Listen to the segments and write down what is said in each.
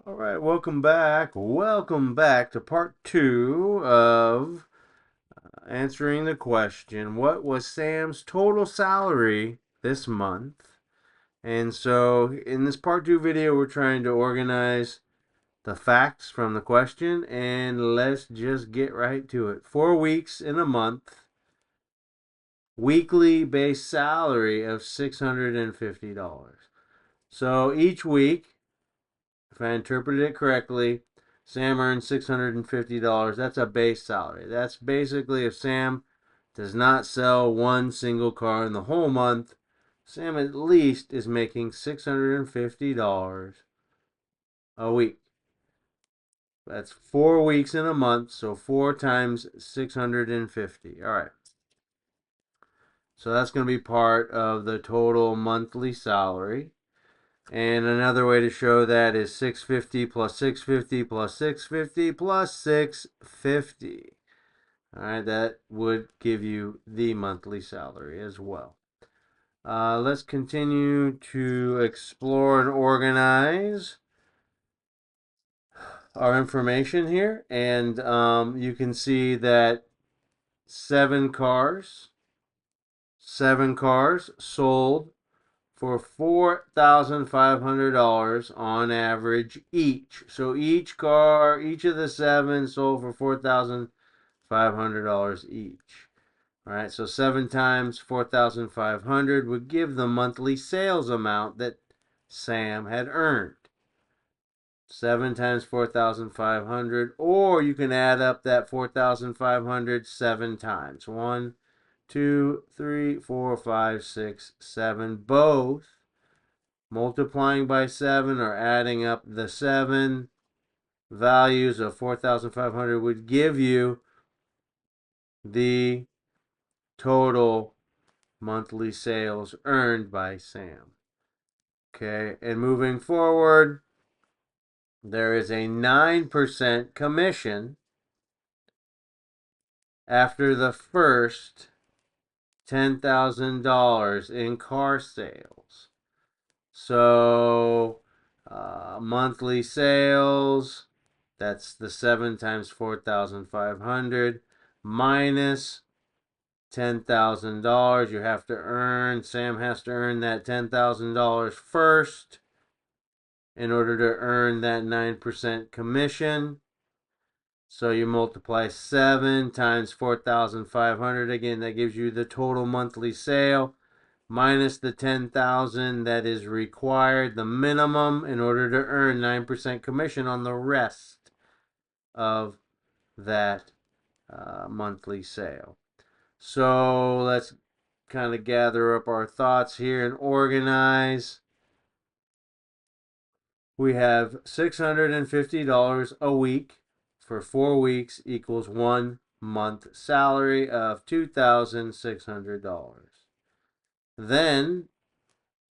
All right, welcome back. Welcome back to part two of answering the question, what was Sam's total salary this month? And so in this part two video, we're trying to organize the facts from the question, and let's just get right to it. 4 weeks in a month, weekly base salary of $650. So each week, if I interpreted it correctly, Sam earns $650. That's a base salary. That's basically if Sam does not sell one single car in the whole month, Sam at least is making $650 a week. That's 4 weeks in a month, so 4 times 650. All right. So that's going to be part of the total monthly salary. And another way to show that is 650 plus 650 plus 650 plus 650. All right, that would give you the monthly salary as well. Let's continue to explore and organize our information here. And you can see that 7 cars sold for $4,500 on average each. So each of the 7 sold for $4,500 each. All right, so 7 times 4,500 would give the monthly sales amount that Sam had earned. 7 times 4,500, or you can add up that 4,500 7 times. 1, 2, 3, 4, 5, 6, 7, both multiplying by 7 or adding up the 7 values of 4,500 would give you the total monthly sales earned by Sam. Okay, and moving forward, there is a 9% commission after the first $10,000 in car sales. So, monthly sales, that's the 7 times 4,500 minus $10,000. You have to earn, Sam has to earn that $10,000 first in order to earn that 9% commission. So you multiply 7 times 4,500. Again, that gives you the total monthly sale minus the 10,000 that is required, the minimum, in order to earn 9% commission on the rest of that monthly sale. So let's kind of gather up our thoughts here and organize. We have $650 a week for 4 weeks equals 1 month salary of $2,600. Then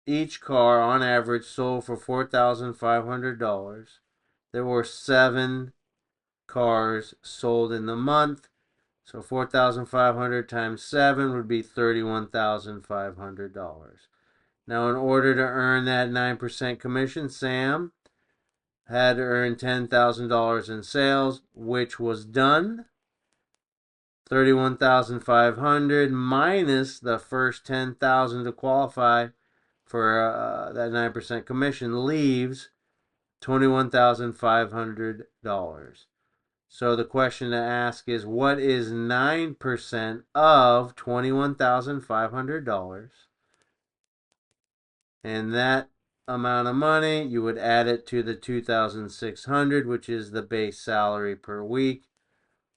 each car on average sold for $4,500. There were 7 cars sold in the month. So 4,500 times 7 would be $31,500. Now, in order to earn that 9% commission, Sam had to earn $10,000 in sales, which was done. 31,500 minus the first 10,000 to qualify for that 9% commission leaves $21,500. So the question to ask is, what is 9% of $21,500? And that amount of money, you would add it to the 2,600, which is the base salary per week.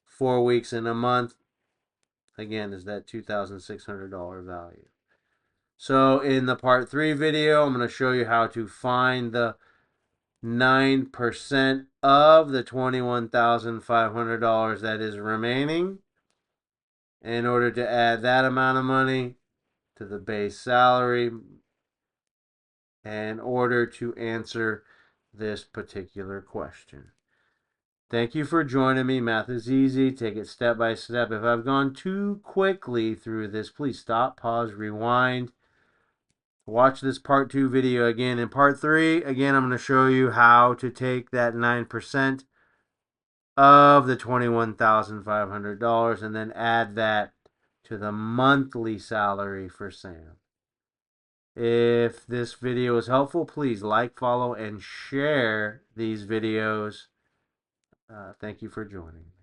4 weeks in a month, again, is that $2,600 value. So in the part 3 video, I'm going to show you how to find the 9% of the $21,500 that is remaining in order to add that amount of money to the base salary in order to answer this particular question. Thank you for joining me. Math is easy. Take it step by step. If I've gone too quickly through this, please stop, pause, rewind, Watch this part 2 video again. In part 3, again, I'm going to show you how to take that 9% of the $21,500 and then add that to the monthly salary for Sam. If this video is helpful, please like, follow, and share these videos. Thank you for joining.